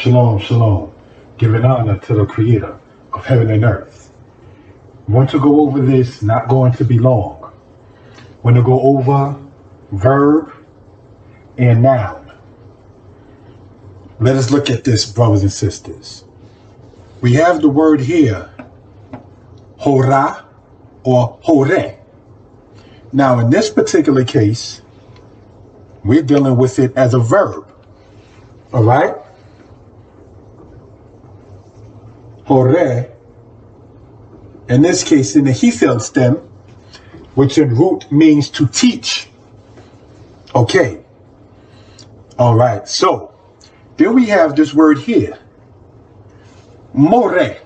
Shalom, shalom. Giving honor to the creator of heaven and earth. Want to go over this, not going to be long. Want to go over verb and noun. Let us look at this, brothers and sisters. We have the word here, hora or hore. Now, in this particular case, we're dealing with it as a verb. All right? Hore, in this case, in the Hiphil stem, which in root means to teach. Okay. All right. So, then we have this word here, more.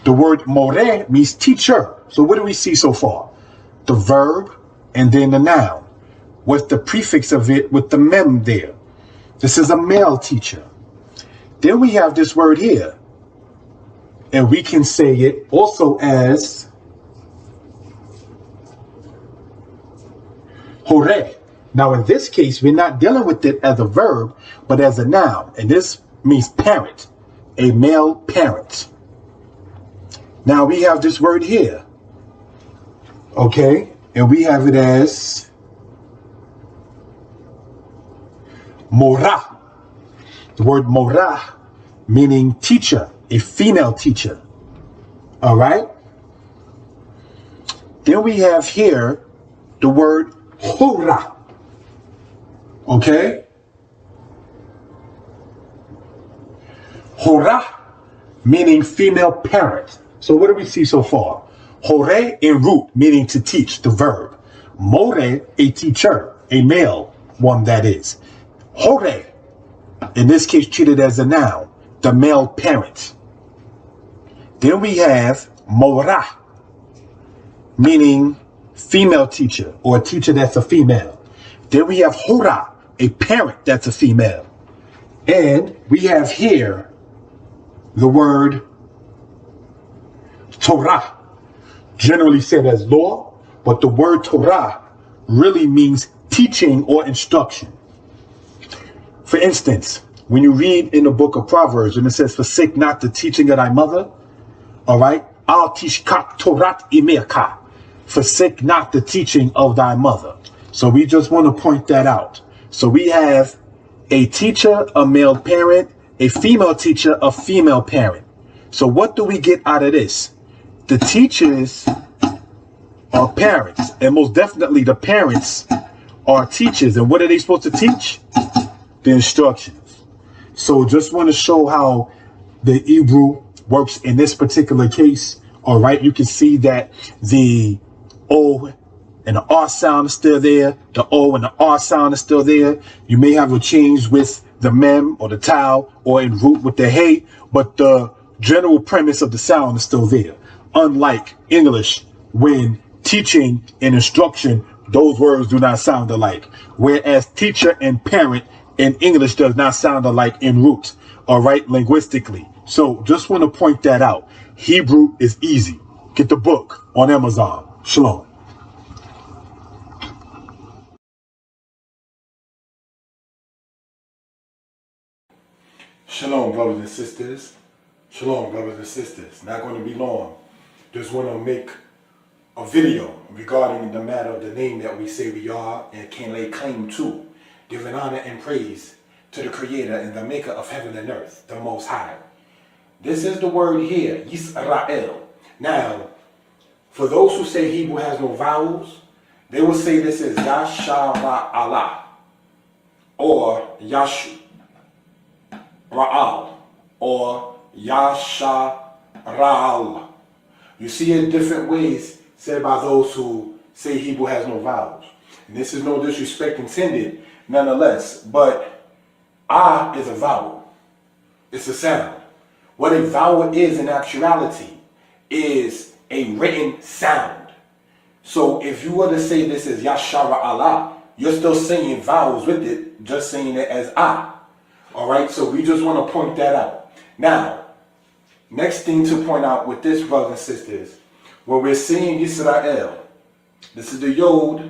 The word more means teacher. So what do we see so far? The verb and then the noun. What's the prefix of it with the mem there? This is a male teacher. Then we have this word here. And we can say it also as hore. Now in this case, we're not dealing with it as a verb, but as a noun. And this means parent, a male parent. Now we have this word here. Okay, and we have it as mora. The word mora meaning teacher, a female teacher. All right. Then we have here the word hora. Okay. Hora meaning female parent. So what do we see so far? Hore in root meaning to teach, the verb. More, a teacher, a male one that is. Hore, in this case treated as a noun, the male parent. Then we have mora, meaning female teacher or a teacher that's a female. Then we have hora, a parent that's a female. And we have here the word Torah, generally said as law, but the word Torah really means teaching or instruction. For instance, when you read in the book of Proverbs, and it says, forsake not the teaching of thy mother, all right? Al tishkat torat imerka. Forsake not the teaching of thy mother. So we just want to point that out. So we have a teacher, a male parent, a female teacher, a female parent. So what do we get out of this? The teachers are parents, and most definitely the parents are teachers. And what are they supposed to teach? The instructions. So just want to show how the Hebrew works in this particular case. All right, you can see that the O and the R sound is still there. The O and the R sound is still there. You may have a change with the mem or the tau or in root with the hey, but the general premise of the sound is still there. Unlike English, when teaching and instruction, those words do not sound alike. Whereas teacher and parent in English does not sound alike in root, all right, linguistically. So just want to point that out. Hebrew is easy. Get the book on Amazon. Shalom. Shalom, brothers and sisters. Shalom, brothers and sisters. Not going to be long. Just want to make a video regarding the matter of the name that we say we are and can lay claim to. Giving honor and praise to the creator and the maker of heaven and earth, the most high. This is the word here, Yisrael. Now, for those who say Hebrew has no vowels, they will say this is Yashara'Allah or Yashra'al or Yasharal. You see it different ways said by those who say Hebrew has no vowels. And this is no disrespect intended, nonetheless, but ah is a vowel. It's a sound. What a vowel is in actuality is a written sound. So if you were to say this is Yashara Allah, you're still saying vowels with it, just saying it as ah. All right, so we just want to point that out. Now, next thing to point out with this, brothers and sisters, where we're seeing Israel, this is the Yod,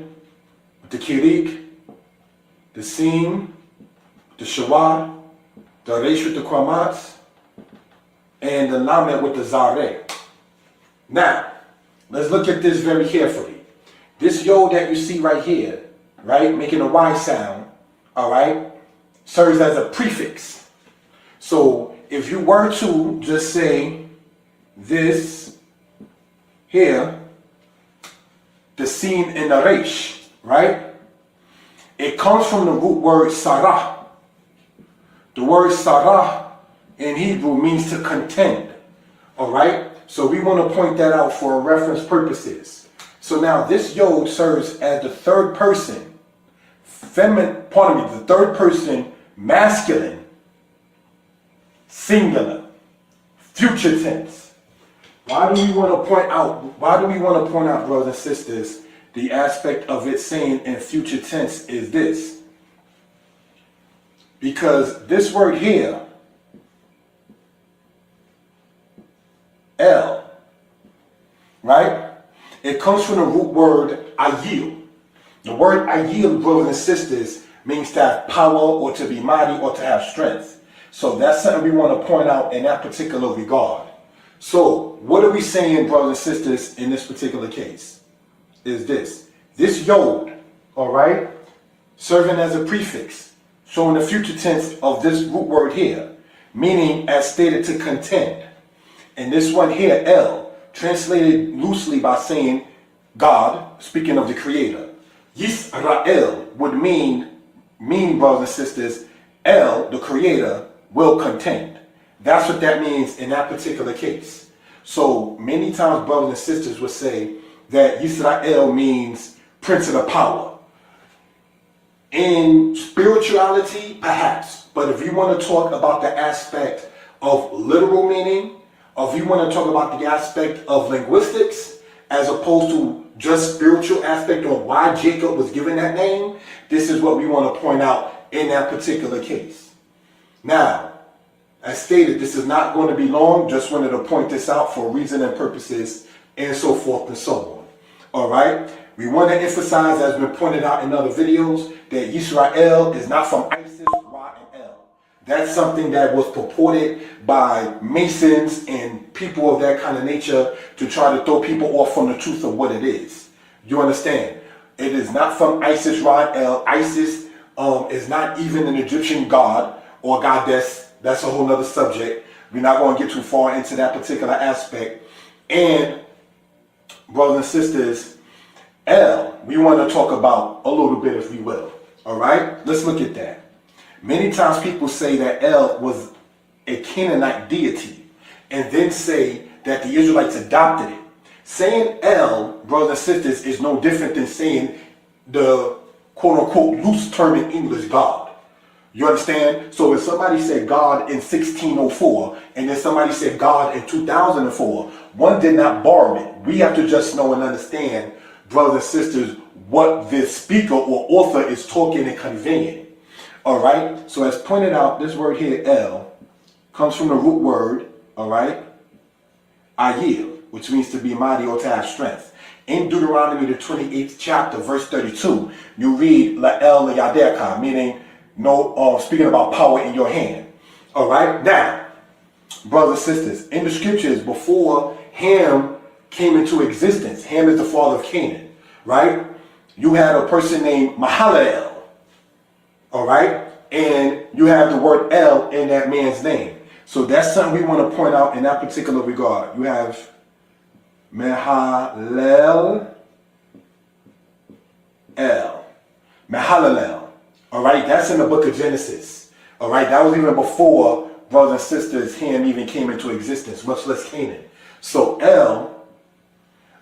with the Kirik, the Sin, the Shawad, the Resh with the Kwamat, and the Lamed with the Zareh. Now, let's look at this very carefully. This Yod that you see right here, right, making a Y sound, all right, serves as a prefix. So if you were to just say this here, the Sin and the Resh, right, it comes from the root word Sarah. The word Sarah in Hebrew means to contend, all right? So we want to point that out for reference purposes. So now this Yod serves as the third person, the third person masculine, singular, future tense. Why do we want to point out, brothers and sisters, the aspect of it saying in future tense is this? Because this word here, El, right? It comes from the root word ayil. The word ayil, brothers and sisters, means to have power or to be mighty or to have strength. So that's something we want to point out in that particular regard. So what are we saying, brothers and sisters, in this particular case? Is this Yod, all right, serving as a prefix, showing the future tense of this root word here, meaning as stated to contend. And this one here, El, translated loosely by saying God, speaking of the Creator. Yisrael would mean, brothers and sisters, El, the Creator, will contend. That's what that means in that particular case. So many times brothers and sisters would say that Yisrael means Prince of the Power. In spirituality, perhaps. But if you want to talk about the aspect of literal meaning, or if you want to talk about the aspect of linguistics, as opposed to just spiritual aspect or why Jacob was given that name, this is what we want to point out in that particular case. Now, as stated, this is not going to be long. Just wanted to point this out for reason and purposes and so forth and so on. All right. We want to emphasize, as been pointed out in other videos, that Yisrael is not from Isis, Ra, and El. That's something that was purported by Masons and people of that kind of nature to try to throw people off from the truth of what it is. You understand? It is not from Isis, Ra, and El. Isis is not even an Egyptian god or goddess. That's a whole other subject. We're not going to get too far into that particular aspect. And brothers and sisters, El, we want to talk about a little bit, if we will. All right? Let's look at that. Many times people say that El was a Canaanite deity and then say that the Israelites adopted it. Saying El, brothers and sisters, is no different than saying the quote-unquote loose term in English, God. You understand? So if somebody said God in 1604 and then somebody said God in 2004, one did not borrow it. We have to just know and understand, brothers and sisters, what the speaker or author is talking and conveying. All right? So as pointed out, this word here, El, comes from the root word, all right, Ayil, which means to be mighty or to have strength. In Deuteronomy, the 28th chapter, verse 32, you read La'el Yadeka, meaning speaking about power in your hand. All right. Now, brothers and sisters, in the scriptures, before Ham came into existence, Ham is the father of Canaan, right? You had a person named Mahalalel, all right? And you have the word El in that man's name. So that's something we want to point out in that particular regard. You have Mahalalel, Mahalalel. All right, that's in the book of Genesis. All right, that was even before, brothers and sisters, Ham even came into existence, much less Canaan. So El,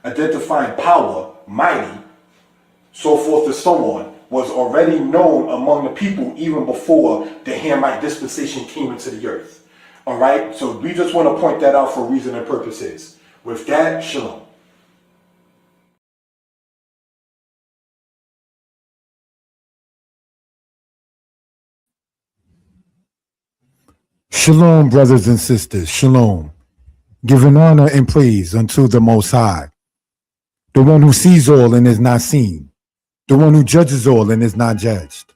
identifying power, mighty, so forth and so on, was already known among the people even before the Hamite dispensation came into the earth. All right, so we just want to point that out for reason and purposes. With that, shalom. Shalom, brothers and sisters, shalom. Giving honor and praise unto the Most High, the one who sees all and is not seen, the one who judges all and is not judged.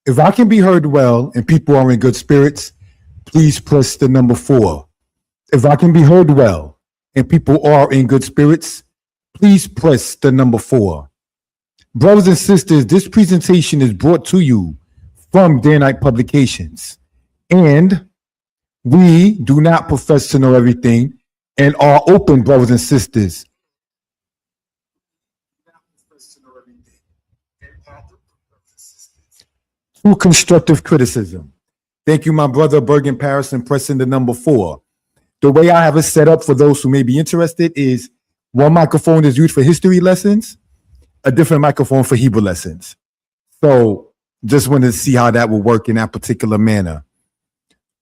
If I can be heard well and people are in good spirits, please press the number 4. If I can be heard well and people are in good spirits, please press the number 4. Brothers and sisters, this presentation is brought to you from Danitepublications, and we do not profess to know everything and are open, brothers and sisters, to constructive criticism. Thank you, my brother Bergen Paris, and pressing the number 4. The way I have it set up for those who may be interested is one microphone is used for history lessons, a different microphone for Hebrew lessons. So just wanted to see how that will work in that particular manner.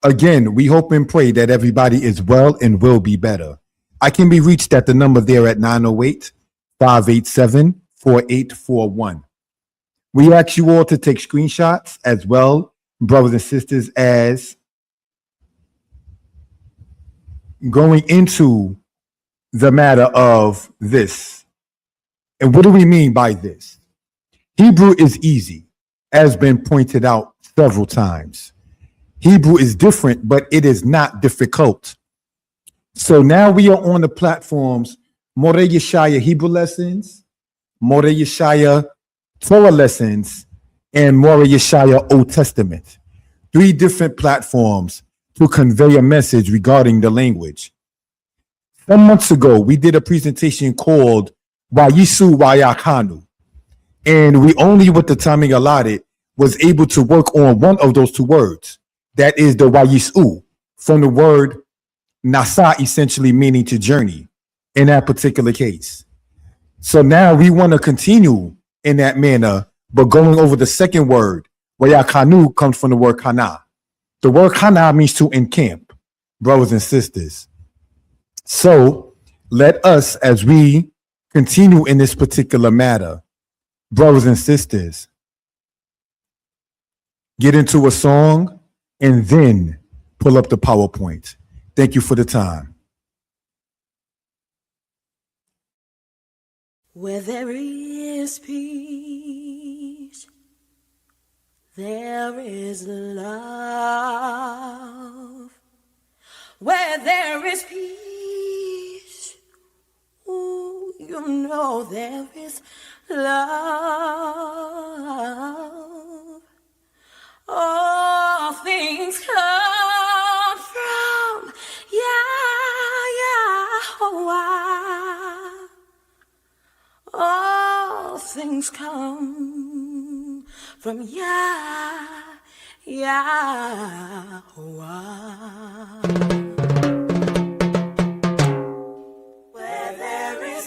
Again, we hope and pray that everybody is well and will be better. I can be reached at the number there at 908-587-4841. We ask you all to take screenshots as well, brothers and sisters, as going into the matter of this. And what do we mean by this? Hebrew is easy, as been pointed out several times. Hebrew is different, but it is not difficult. So now we are on the platforms More Yeshaya Hebrew lessons, More Yeshaya Torah lessons, and More Yeshaya Old Testament. 3 different platforms to convey a message regarding the language. Some months ago, we did a presentation called Wayisu Wayakanu, and we only, with the timing allotted, was able to work on one of those 2 words. That is the Wayisu, from the word Nasa, essentially meaning to journey in that particular case. So now we want to continue in that manner, but going over the second word, Wayakanu comes from the word Khanah. The word Khanah means to encamp, brothers and sisters. So let us, as we continue in this particular matter, brothers and sisters, get into a song and then pull up the PowerPoint. Thank you for the time. Where there is peace, there is love. Where there is peace, ooh, you know there is love. All things come from Yahweh. All things come from Yahweh. Where there is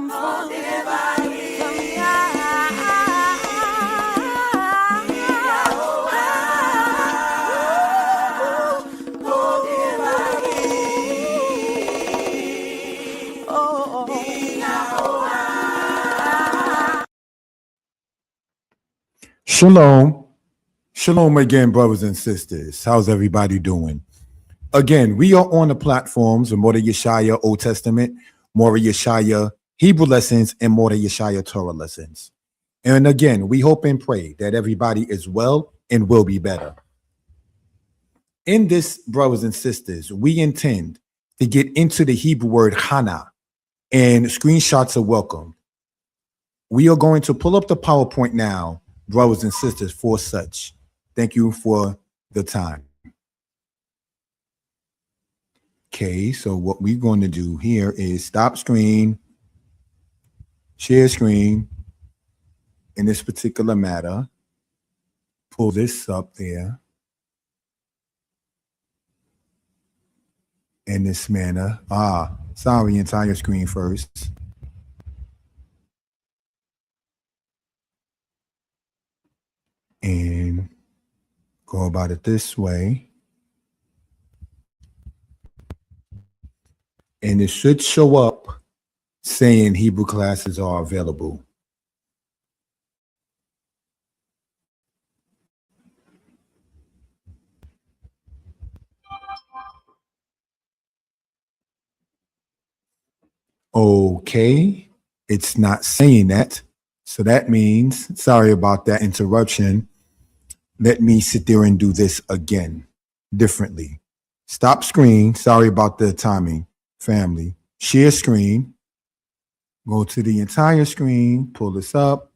come from Shalom. Shalom again, brothers and sisters. How's everybody doing? Again, we are on the platforms of Mordeh Yeshaya Old Testament, Mordeh Yeshaya Hebrew lessons, and Mordeh Yeshaya Torah lessons. And again, we hope and pray that everybody is well and will be better. In this, brothers and sisters, we intend to get into the Hebrew word Khanah, and screenshots are welcome. We are going to pull up the PowerPoint now, brothers and sisters, for such. Thank you for the time. Okay, so what we're going to do here is stop screen, share screen in this particular matter. Pull this up there in this manner. Sorry, entire screen first. And go about it this way. And it should show up saying Hebrew classes are available. Okay, it's not saying that. So that means, sorry about that interruption. Let me sit there and do this again differently. Stop screen. Sorry about the timing, family. Share screen. Go to the entire screen. Pull this up.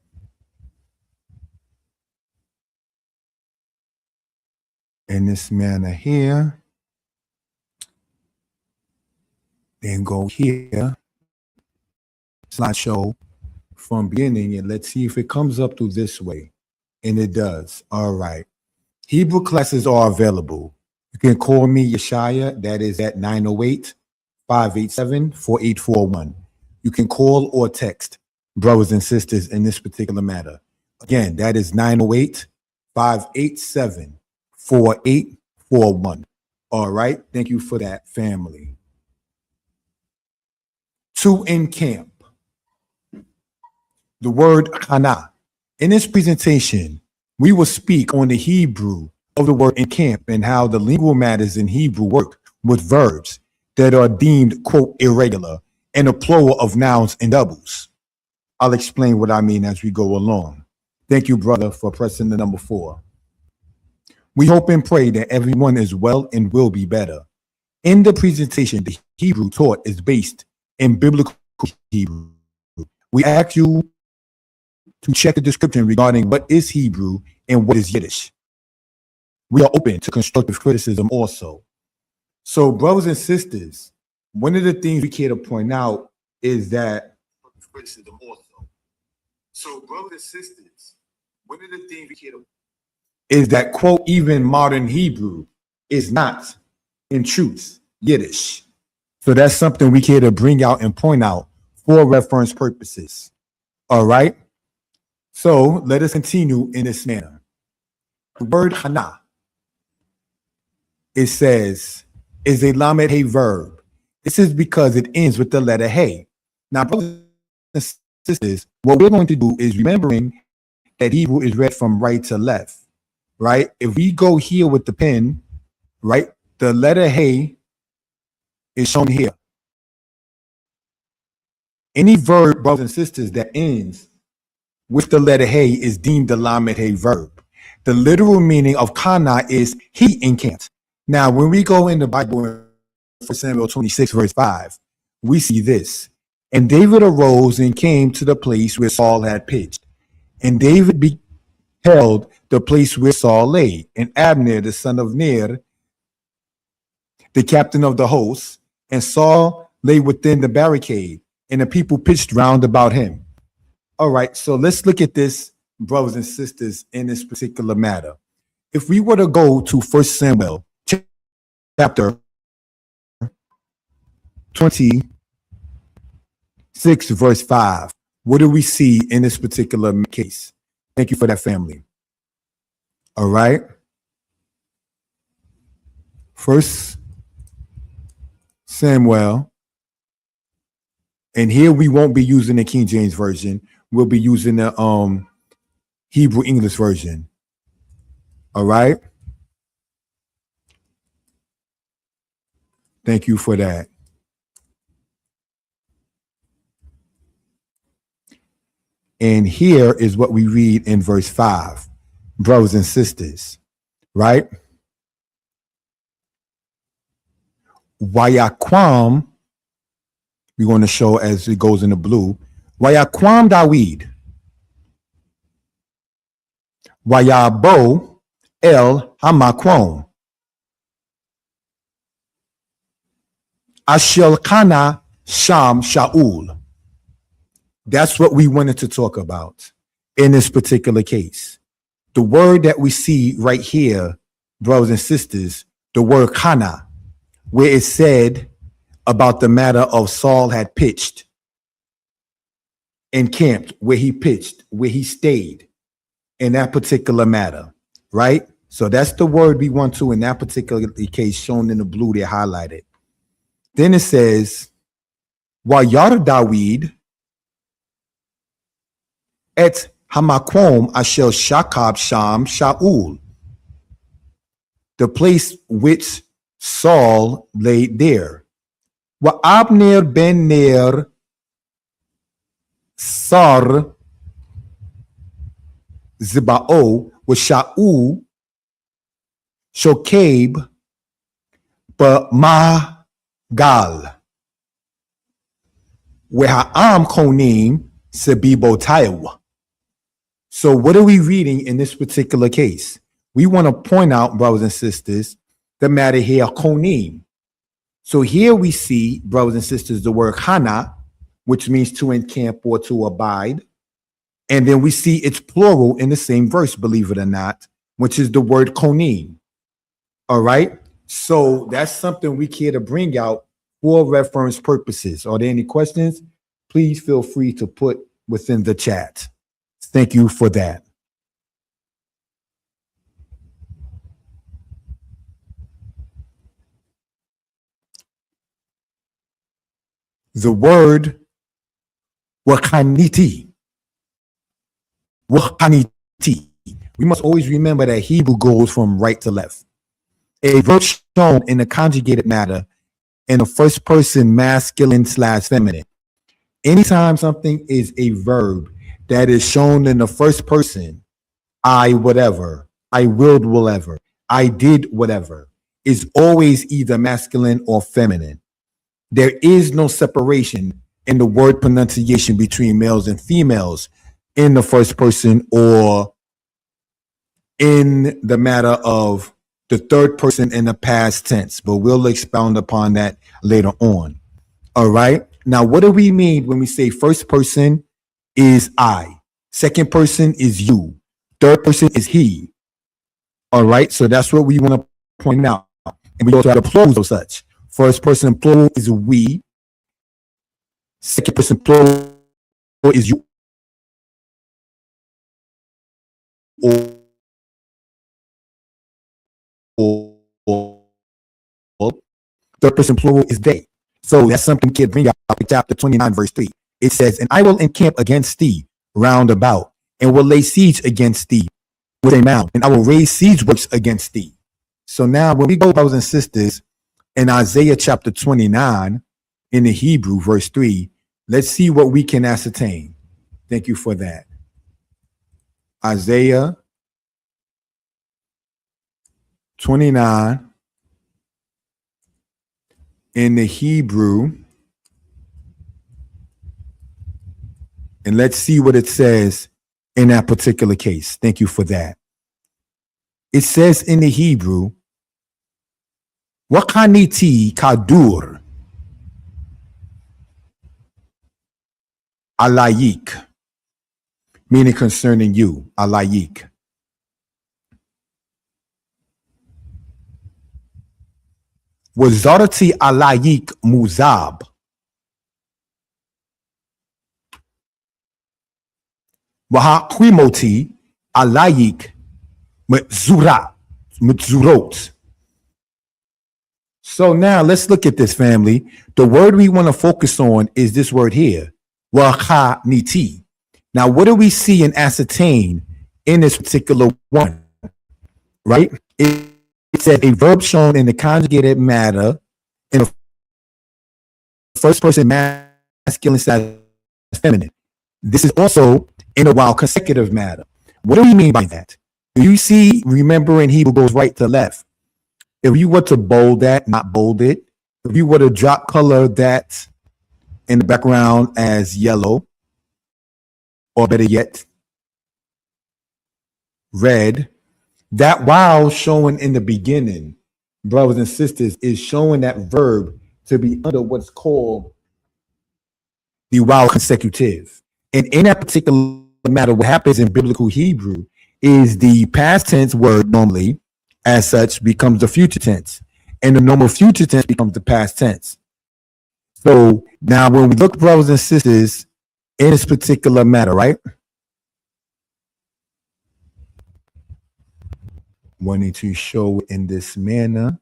In this manner here. Then go here. Slideshow from beginning, and let's see if it comes up through this way. And it does. All right. Hebrew classes are available. You can call me Yeshaya. That is at 908-587-4841. You can call or text brothers and sisters in this particular matter. Again, that is 908-587-4841. All right. Thank you for that, family. To encamp. The word Khannah. In this presentation, we will speak on the Hebrew of the word encamp and how the lingual matters in Hebrew work with verbs that are deemed, quote, irregular and a plural of nouns and doubles. I'll explain what I mean as we go along. Thank you, brother, for pressing the number 4. We hope and pray that everyone is well and will be better. In the presentation, the Hebrew taught is based in biblical Hebrew. We ask you to check the description regarding what is Hebrew and what is Yiddish. We are open to constructive criticism also. So, brothers and sisters, one of the things we care to point out is that quote, even modern Hebrew is not, in truth, Yiddish. So that's something we care to bring out and point out for reference purposes. All right. So let us continue in this manner. The word Khannah, it says, is a lamed hey verb. This is because it ends with the letter hey. Now, brothers and sisters, what we're going to do is remembering that Hebrew is read from right to left, right? If we go here with the pen, right, the letter hey is shown here. Any verb, brothers and sisters, that ends with the letter hey is deemed a lamed hey verb. The literal meaning of Khannah is he encamped. Now, when we go in the Bible in 1 Samuel 26, verse 5, we see this. And David arose and came to the place where Saul had pitched. And David beheld the place where Saul lay. And Abner, the son of Ner, the captain of the host, and Saul lay within the barricade, and the people pitched round about him. All right, so let's look at this, brothers and sisters, in this particular matter. If we were to go to 1 Samuel chapter 20, 6, verse 5. What do we see in this particular case? Thank you for that, family. All right. First Samuel. And here we won't be using the King James Version. We'll be using the Hebrew English Version. All right. Thank you for that. And here is what we read in verse 5, brothers and sisters, right? Wayaquam, we're going to show as it goes in the blue. Wayaquam Dawid. Wayabo El Hamaquam. Ashel Khannah Sham Shaul. That's what we wanted to talk about in this particular case. The word that we see right here, brothers and sisters, the word Khannah, where it said about the matter of Saul had pitched, encamped, where he pitched, where he stayed in that particular matter, right? So that's the word we want to in that particular case, shown in the blue there highlighted. Then it says, Wayar Dawid et Hamakom Ashel Shakab Sham Shaul, the place which Saul laid there. Wa Abner ben Ner Sar Zibao wa Shaul Shokab ba Magal wa Ha'am Konim Sebibo Taiwa. So what are we reading in this particular case? We want to point out, brothers and sisters, the matter here, konim. So here we see, brothers and sisters, the word Khannah, which means to encamp or to abide. And then we see it's plural in the same verse, believe it or not, which is the word konim. All right. So that's something we care to bring out for reference purposes. Are there any questions? Please feel free to put within the chat. Thank you for that. The word wakaniti. Wakaniti. We must always remember that Hebrew goes from right to left. A verb shown in a conjugated matter in the first person masculine / feminine. Anytime something is a verb that is shown in the first person, I whatever, I willed whatever, I did whatever, is always either masculine or feminine. There is no separation in the word pronunciation between males and females in the first person or in the matter of the third person in the past tense, but we'll expound upon that later on. All right. Now, what do we mean when we say first person is I, second person is you, third person is he? All right. So that's what we want to point out. And we also have the plurals of such. First person plural is we. Second person plural is you. Or third person plural is they. So that's something we can bring out in chapter 29, verse 3. It says, and I will encamp against thee round about, and will lay siege against thee with a mound, and I will raise siege works against thee. So now when we go, brothers and sisters, in Isaiah chapter 29, in the Hebrew, verse 3, let's see what we can ascertain. Thank you for that. Isaiah 29 in the Hebrew, and let's see what it says in that particular case. Thank you for that. It says in the Hebrew, Wakaniti kadur alayik, meaning concerning you, alayik. Wazarati alayik muzab. Wahakwimoti alayik mitzurot. So now let's look at this, family. The word we want to focus on is this word here, wachaniti. Now, what do we see and ascertain in this particular one? Right? It says a verb shown in the conjugated matter in the first person masculine side feminine. This is also in a while consecutive matter. What do we mean by that? Do you see, remember in Hebrew goes right to left. If you were to bold that, not bold it, if you were to drop color that in the background as yellow, or better yet, red, that while showing in the beginning, brothers and sisters, is showing that verb to be under what's called the while consecutive. And in that particular matter, what happens in biblical Hebrew is the past tense word normally, as such, becomes the future tense. And the normal future tense becomes the past tense. So now when we look, brothers and sisters, in this particular matter, right? Wanting to show in this manner,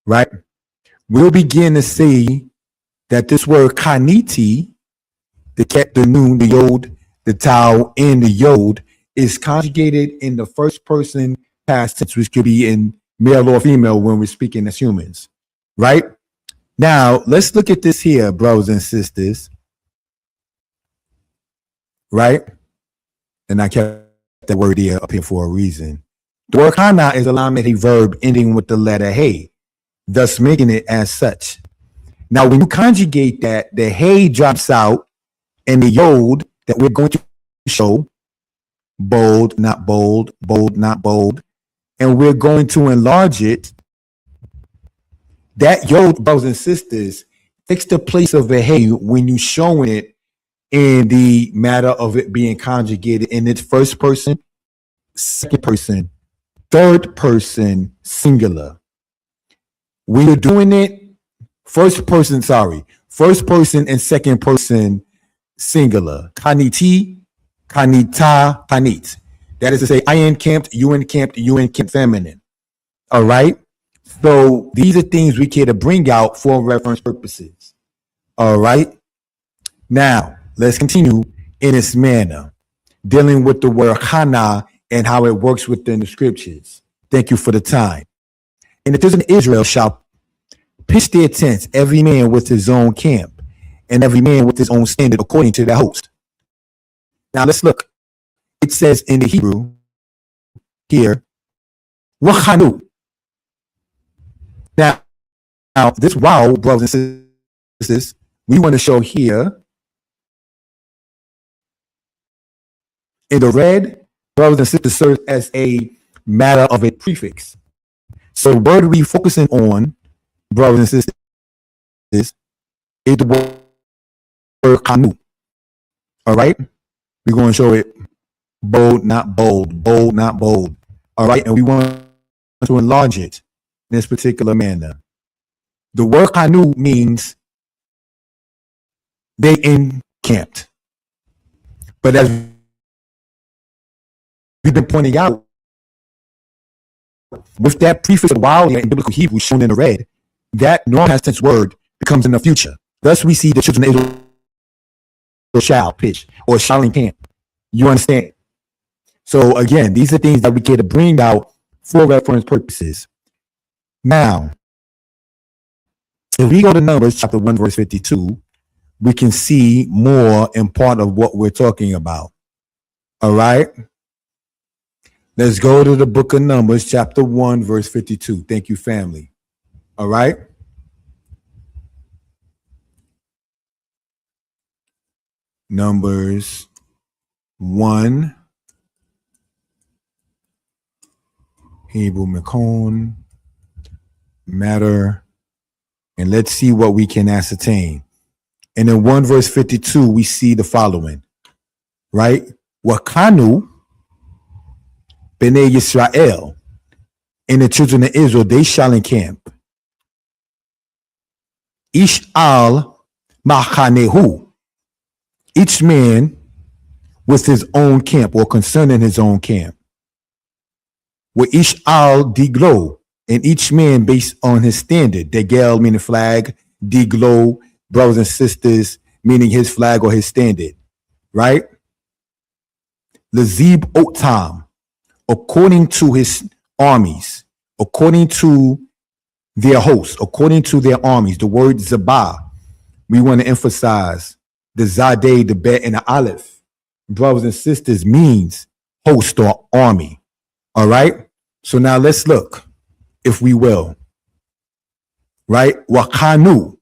right? We'll begin to see that this word kaniti, the ket, the noon, the yod, the tau, and the yod is conjugated in the first person past tense, which could be in male or female when we're speaking as humans, right? Now, let's look at this here, brothers and sisters, right? And I kept that word here up here for a reason. The word Khannah is a Lameti verb ending with the letter hey, thus making it as such. Now, when you conjugate that, the hey drops out and the yod that we're going to show, bold, not bold, bold, not bold, and we're going to enlarge it. That yod, brothers and sisters, takes the place of a hey when you're showing it in the matter of it being conjugated in its first person, second person, third person singular. When you're doing it first person and second person singular. Kaniti, kanita, kanit. That is to say, I encamped, you encamped feminine. All right. So these are things we care to bring out for reference purposes. All right. Now, let's continue in this manner, dealing with the word Khannah and how it works within the scriptures. Thank you for the time. And the children of Israel shall pitch their tents, every man with his own camp, and every man with his own standard according to their host. Now let's look. It says in the Hebrew here, Wachanu. Now this wow, brothers and sisters, we want to show here in the red, brothers and sisters, serves as a matter of a prefix. So the word we focusing on, brothers and sisters, is the word kanu. All right? We're going to show it bold, not bold, bold, not bold. All right? And we want to enlarge it in this particular manner. The word kanu means they encamped. But as we've been pointing out, with that prefix of wild in biblical Hebrew shown in the red, that normal past tense word becomes in the future. Thus, we see the children of Israel shall pitch or shall encamp. You understand? So again, these are things that we care to bring out for reference purposes. Now, if we go to Numbers chapter 1, verse 52, we can see more in part of what we're talking about. All right? Let's go to the book of Numbers, chapter 1, verse 52. Thank you, family. All right? Numbers 1. Hebrew Mekon. Matter. And let's see what we can ascertain. And in 1 verse 52, we see the following. Right? Wakanu. Bnei Yisrael, and the children of Israel, they shall encamp. Ish al machanehu, each man with his own camp or concerning his own camp. With each al diglo, and each man based on his standard. Degel meaning flag, diglo, brothers and sisters, meaning his flag or his standard, right? Lazib Otam, according to his armies, according to their hosts, according to their armies. The word Zabah, we want to emphasize the Zadeh, the Bet, and the Aleph. Brothers and sisters means host or army. All right. So now let's look, if we will. Right. Wakanu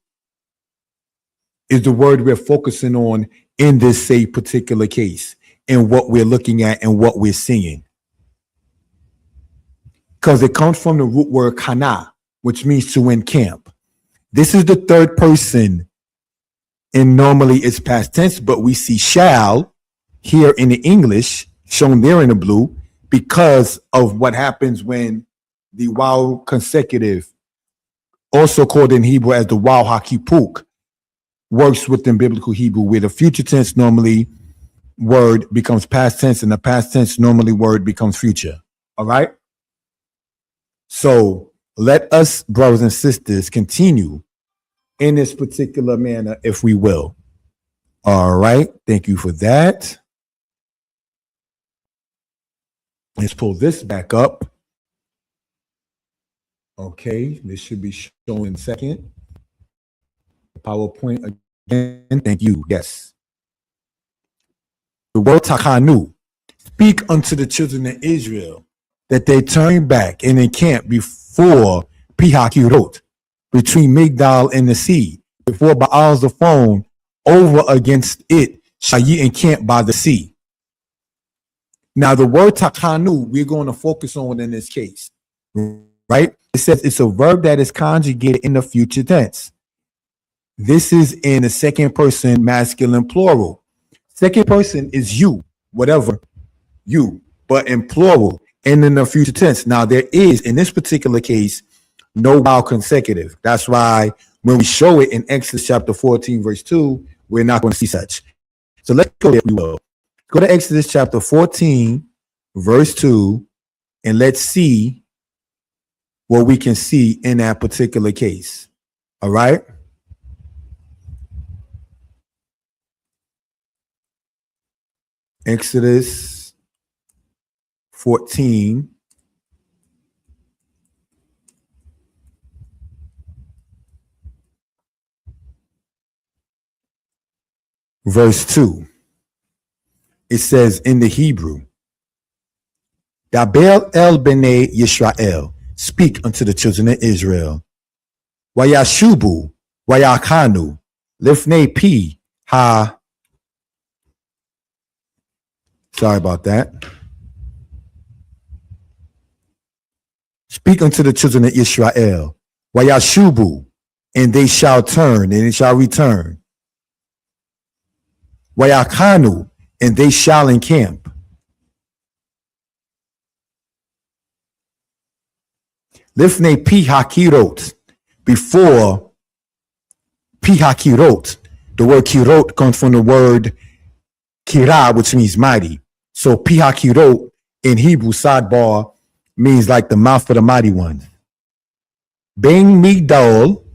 is the word we're focusing on in this say particular case, and what we're looking at and what we're seeing. Because it comes from the root word Khanah, which means to encamp. This is the third person, and normally it's past tense, but we see shall here in the English, shown there in the blue, because of what happens when the waw consecutive, also called in Hebrew as the waw hakipuk, works within biblical Hebrew, where the future tense normally word becomes past tense, and the past tense normally word becomes future. All right? So let us, brothers and sisters, continue in this particular manner, if we will. All right. Thank you for that. Let's pull this back up. Okay. This should be shown in a second. PowerPoint again. Thank you. Yes. The word Takhanu, speak unto the children of Israel that they turn back and encamp before Pihakirot, between Migdal and the sea, before Baal Zephon, over against it shall ye encamp by the sea. Now, the word Takhanu, we're going to focus on in this case, right? It says it's a verb that is conjugated in the future tense. This is in the second person masculine plural. Second person is you, whatever, you, but in plural and in the future tense. Now, there is, in this particular case, no vowel consecutive. That's why when we show it in Exodus chapter 14, verse 2, we're not going to see such. So let's go there, we will. Go to Exodus chapter 14, verse 2, and let's see what we can see in that particular case. All right? Exodus 14. Verse 2. It says in the Hebrew, Dabel el bnei Yisrael, speak unto the children of Israel. Wayashubu, wayakanu, lifnei pi ha. Sorry about that. Speak unto the children of Israel. Wayashubu, and they shall turn, and they shall return. Wayakanu, and they shall encamp. Lifnei Pihakirot, before Pihakirot. The word kirot comes from the word kira, which means mighty. So Pihakirot in Hebrew, sidebar, means like the mouth of the mighty one. Bein Migdal,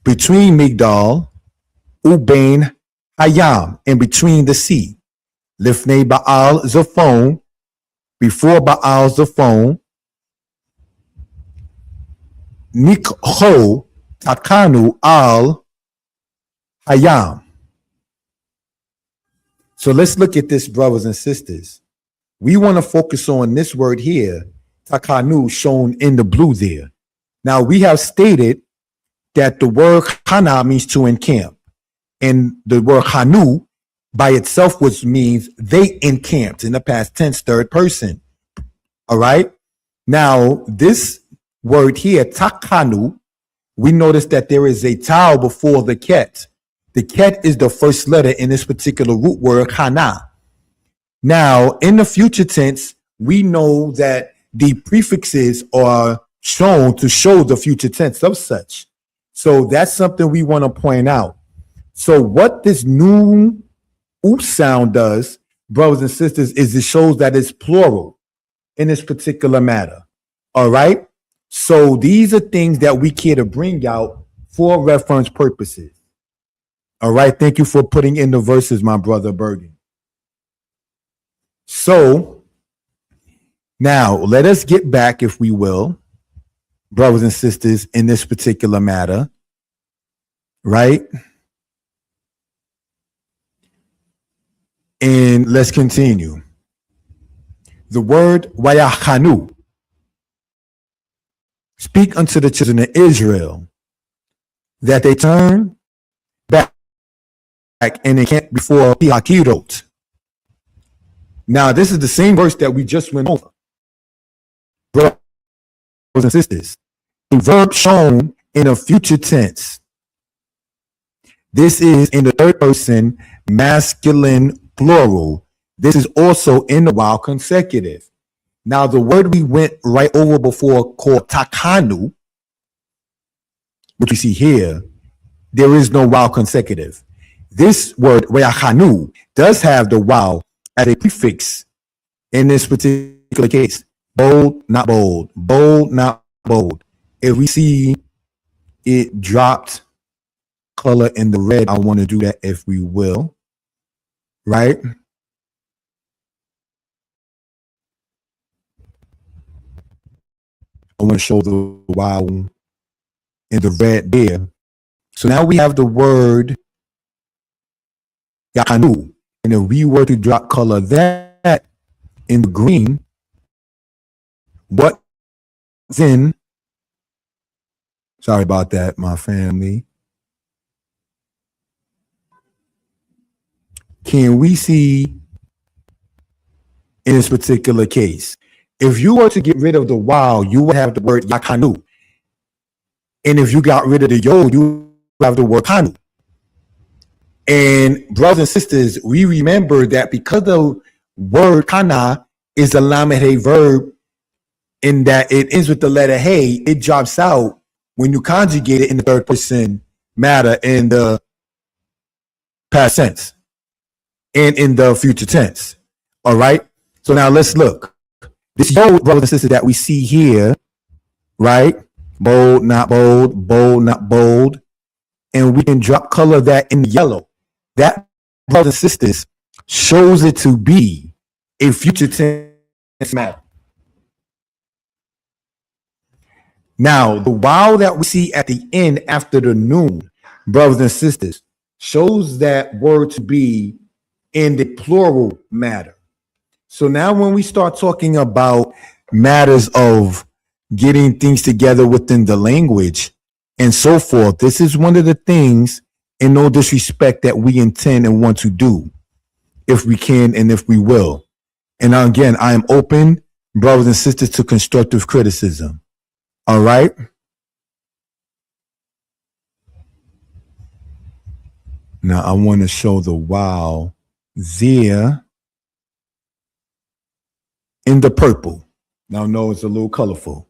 between Migdal, Ubein Hayam, and between the sea. Lifnei Baal Zephon, before Baal Zephon. Nikho Takanu al Hayam. So let's look at this, brothers and sisters. We want to focus on this word here, Takanu, shown in the blue there. Now, we have stated that the word Khannah means to encamp, and the word Hanu by itself, which means they encamped in the past tense, third person. All right. Now, this word here, Takhanu, we notice that there is a tau before the ket. The ket is the first letter in this particular root word, Khannah. Now, in the future tense, we know that the prefixes are shown to show the future tense of such. So that's something we want to point out. So what this new oop sound does, brothers and sisters, is it shows that it's plural in this particular matter. All right. So these are things that we care to bring out for reference purposes. All right. Thank you for putting in the verses, my brother Bergen. So now let us get back, if we will, brothers and sisters, in this particular matter. Right. And let's continue. The word Wayakhanu, speak unto the children of Israel that they turn back and encamp before Piakirot. Now, this is the same verse that we just went over. Brothers and sisters, a verb shown in a future tense. This is in the third person masculine plural. This is also in the while consecutive. Now, the word we went right over before called takanu, which we see here, there is no while consecutive. This word, reachanu, does have the while as a prefix in this particular case. Bold, not bold. Bold, not bold. If we see it dropped color in the red, I want to do that if we will. Right? I want to show the wow in the red there. So now we have the word yakanu. And if we were to drop color that in the green, what then? Sorry about that, my family. Can we see in this particular case? If you were to get rid of the wow, you would have the word yakanu. And if you got rid of the yod, you would have the word kanu. And brothers and sisters, we remember that because the word Khannah is a lamed hey verb, in that it ends with the letter hey, it drops out when you conjugate it in the third person matter in the past tense and in the future tense. All right. So now let's look. This yod, brothers and sisters, that we see here, right? Bold, not bold, bold, not bold. And we can drop color that in yellow. That, brothers and sisters, shows it to be a future tense matter. Now, the wow that we see at the end after the noon, brothers and sisters, shows that word to be in the plural matter. So now when we start talking about matters of getting things together within the language and so forth, this is one of the things, in no disrespect, that we intend and want to do, if we can and if we will. And again, I am open, brothers and sisters, to constructive criticism. All right? Now I want to show the wow there in the purple. Now, no, it's a little colorful.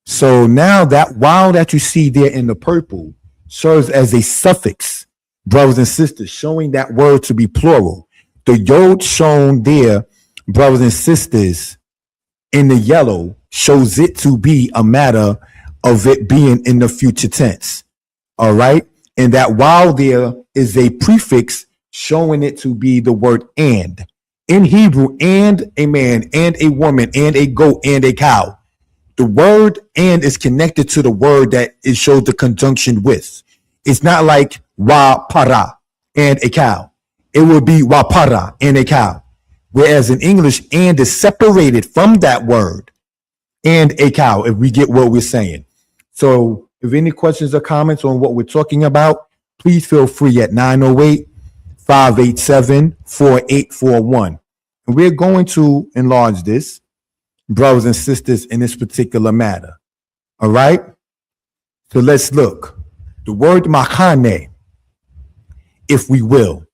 So now that wow that you see there in the purple serves as a suffix, brothers and sisters, showing that word to be plural. The yod shown there, brothers and sisters, in the yellow shows it to be a matter of it being in the future tense. All right. And that wow there is a prefix showing it to be the word and. In Hebrew, and a man, and a woman, and a goat, and a cow. The word and is connected to the word that it shows the conjunction with. It's not like wa para and a cow. It would be wa para and a cow. Whereas in English, and is separated from that word and a cow, if we get what we're saying. So if any questions or comments on what we're talking about, please feel free at 908-587-4841. And we're going to enlarge this, brothers and sisters, in this particular matter. All right? So let's look. The word Khanah, if we will.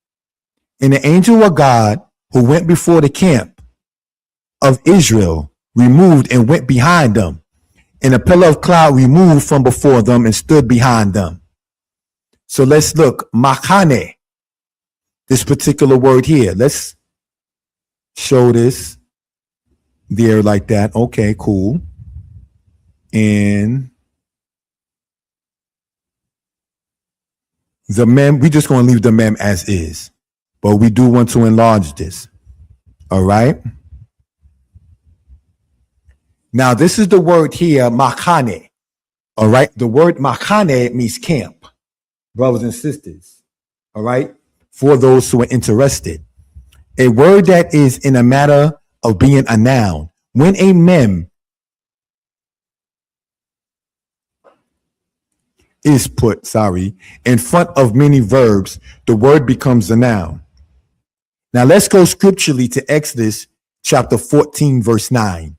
And the angel of God who went before the camp of Israel removed and went behind them. And a pillar of cloud removed from before them and stood behind them. So let's look. Khanah. this particular word here. Let's show this there like that. Okay, cool. And the mem, we just going to leave the mem as is, but we do want to enlarge this. All right. Now, this is the word here, makane. All right. The word makane means camp, brothers and sisters. All right. For those who are interested, a word that is in a matter of being a noun. When a mem is put, in front of many verbs, the word becomes a noun. Now let's go scripturally to Exodus chapter 14, verse 9.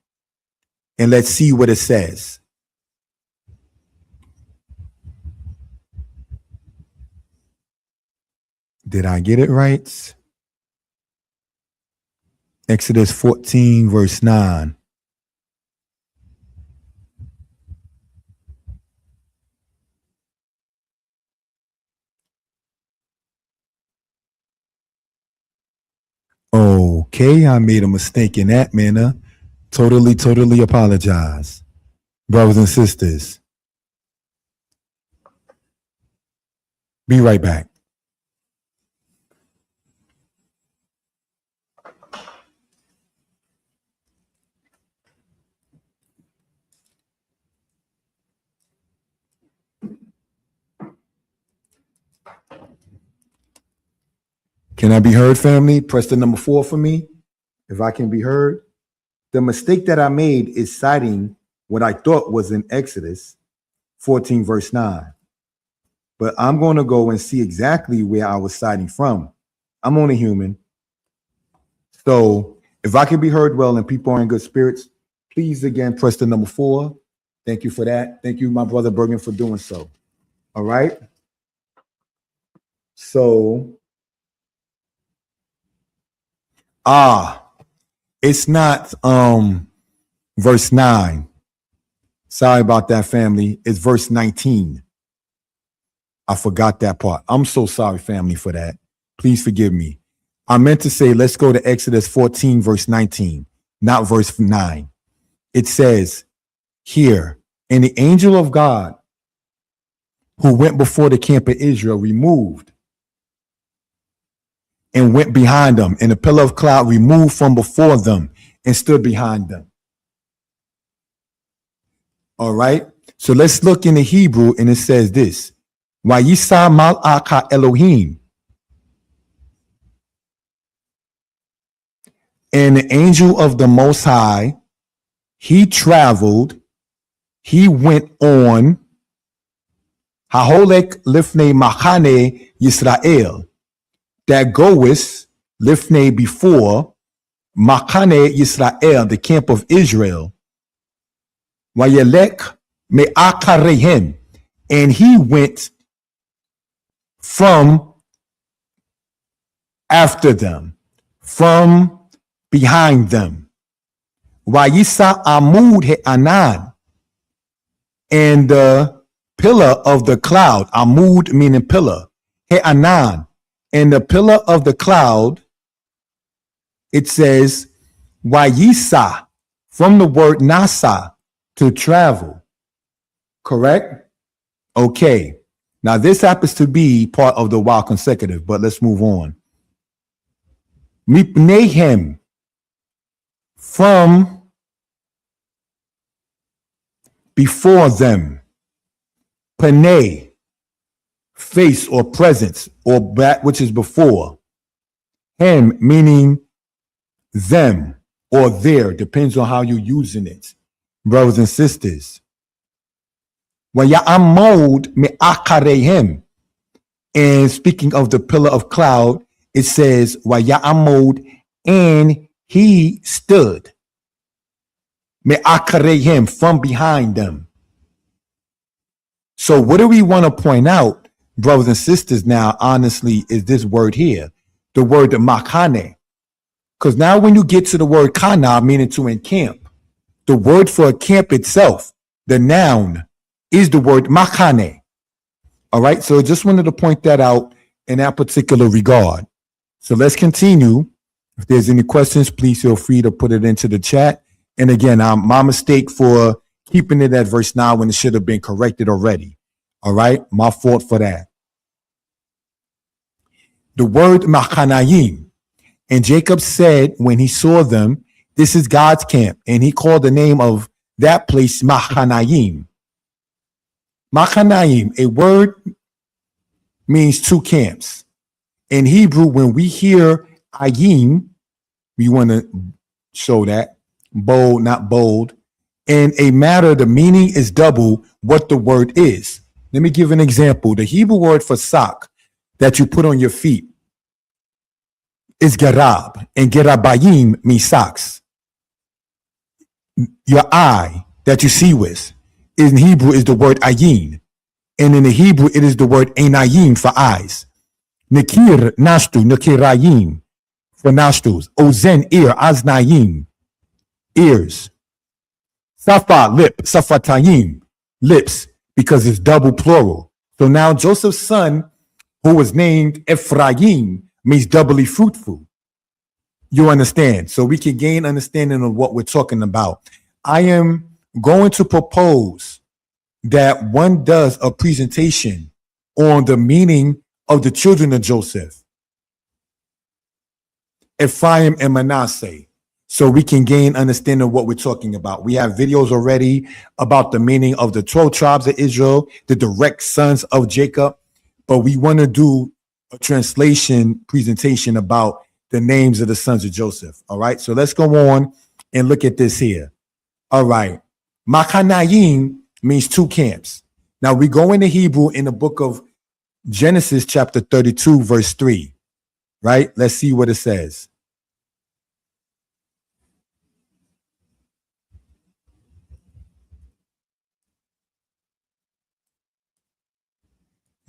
And let's see what it says. Did I get it right? Exodus 14, verse 9. Okay, I made a mistake in that manner. Totally apologize. Brothers and sisters. Be right back. Can I be heard, family? Press the number 4 for me, if I can be heard. The mistake that I made is citing what I thought was in Exodus 14, verse 9. But I'm going to go and see exactly where I was citing from. I'm only human. So if I can be heard well and people are in good spirits, please again press the number 4. Thank you for that. Thank you, my brother Bergen, for doing so. All right. So it's not verse 9. Sorry about that, family. It's verse 19. I forgot that part. I'm so sorry, family, for that. Please forgive me. I meant to say, let's go to Exodus 14, verse 19, not verse 9. It says here, and the angel of God who went before the camp of Israel removed and went behind them, and the pillar of cloud removed from before them and stood behind them. All right. So let's look in the Hebrew, and it says this: Vayisa mal'aka Elohim. And the angel of the Most High, he traveled, he went on Haholek lifnei machane Yisrael, that goeth lifnei before machane Yisrael, the camp of Israel, Vayelek me'akarehem, and he went from after them, from behind them. Vayisa amud he'anan, and the pillar of the cloud, amud meaning pillar, he'anan, and the pillar of the cloud, it says Vayisa, from the word nasa, to travel. Correct? Okay. Now this happens to be part of the while consecutive, but let's move on. Mipnehem, from before them. Panay, face or presence, or that which is before. Hem, meaning them or there, depends on how you're using it, brothers and sisters. Vaya'amod me'akarehem, and speaking of the pillar of cloud, it says Vaya'amod, and he stood me'akarehem, from behind them. So what do we want to point out, brothers and sisters, now, honestly, is this word here, the word makane. Because now when you get to the word Khannah, meaning to encamp, the word for a camp itself, the noun, is the word makane. All right, so just wanted to point that out in that particular regard. So let's continue. If there's any questions, please feel free to put it into the chat. And again, my mistake for keeping it at verse 9 when it should have been corrected already. All right, my fault for that. The word Machanayim. And Jacob said when he saw them, this is God's camp. And he called the name of that place Machanayim. Machanayim, a word means two camps. In Hebrew, when we hear ayim, we want to show that. Bold, not bold. In a matter, the meaning is double what the word is. Let me give an example. The Hebrew word for sock that you put on your feet is garab, and garabayim means socks. Your eye that you see with in Hebrew is the word ayin, and in the Hebrew it is the word einayim for eyes. Nakir, nostril, nakirayim for nostrils. Ozen, ear, aznayim, ears. Safa, lip, safatayim, lips, because it's double plural. So now Joseph's son, who was named Ephraim, means doubly fruitful. You understand? So we can gain understanding of what we're talking about. I am going to propose that one does a presentation on the meaning of the children of Joseph, Ephraim and Manasseh, so we can gain understanding of what we're talking about. We have videos already about the meaning of the 12 tribes of Israel, the direct sons of Jacob, but we want to do a translation presentation about the names of the sons of Joseph. All right, so let's go on and look at this here. All right, Machanayim means two camps. Now we go into Hebrew in the book of Genesis chapter 32, verse 3, right? Let's see what it says.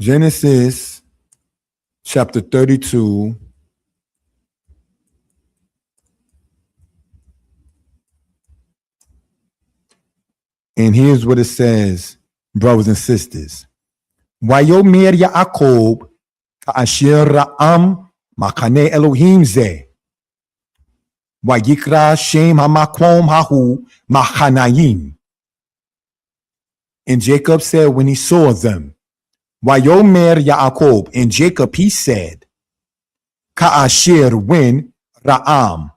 Genesis chapter 32. And here's what it says, brothers and sisters. Wayomer Yaakov ka'asher ra'am makane Elohim ze. Wayikra shem hamakom hahu Machanayim. And Jacob said when he saw them, Wayomer Yaakov, and Jacob he said, Ka'asher, when Ra'am.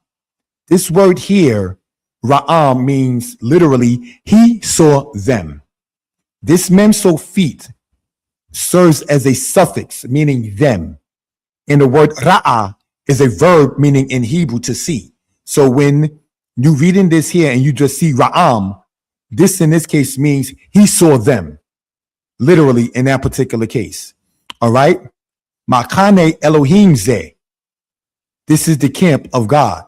This word here, Ra'am, means literally he saw them. This memsofit serves as a suffix meaning them. And the word Ra'a is a verb meaning in Hebrew to see. So when you reading this here and you just see Ra'am, this in this case means he saw them. Literally in that particular case. All right. Makane Elohim ze. This is the camp of God.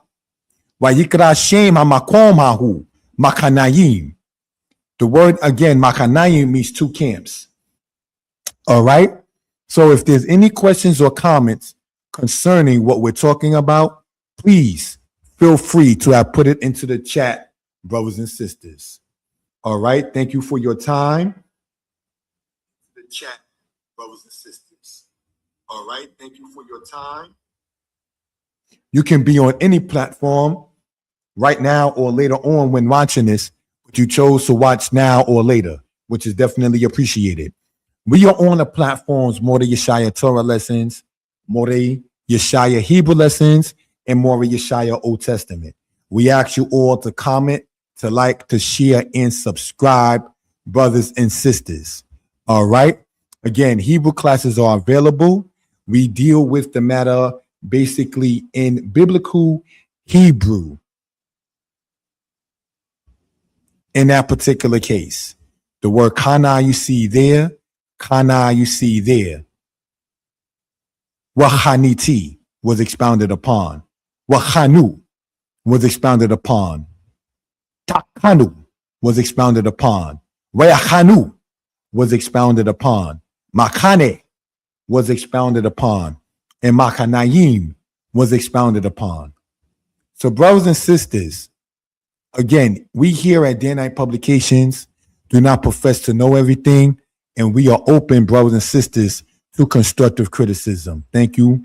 Wayikra shem hamakom hahu Machanayim. The word again, Machanayim, means two camps. All right. So if there's any questions or comments concerning what we're talking about, please feel free to have put it into the chat, brothers and sisters. All right. Thank you for your time. Chat, brothers and sisters. All right, thank you for your time. You can be on any platform right now or later on when watching this, but you chose to watch now or later, which is definitely appreciated. We are on the platforms More Yeshaya Torah lessons, More Yeshaya Hebrew lessons, and More Yeshaya Old Testament. We ask you all to comment, to like, to share, and subscribe, brothers and sisters. All right. Again, Hebrew classes are available. We deal with the matter basically in biblical Hebrew. In that particular case, the word Khannah you see there, Khannah you see there. Wachaniti was expounded upon. Wachanu was expounded upon. Takanu was expounded upon. Wayachanu was expounded upon. Makane was expounded upon. And Machanayim was expounded upon. So brothers and sisters, again, we here at Danitepublications do not profess to know everything, and we are open, brothers and sisters, to constructive criticism. Thank you.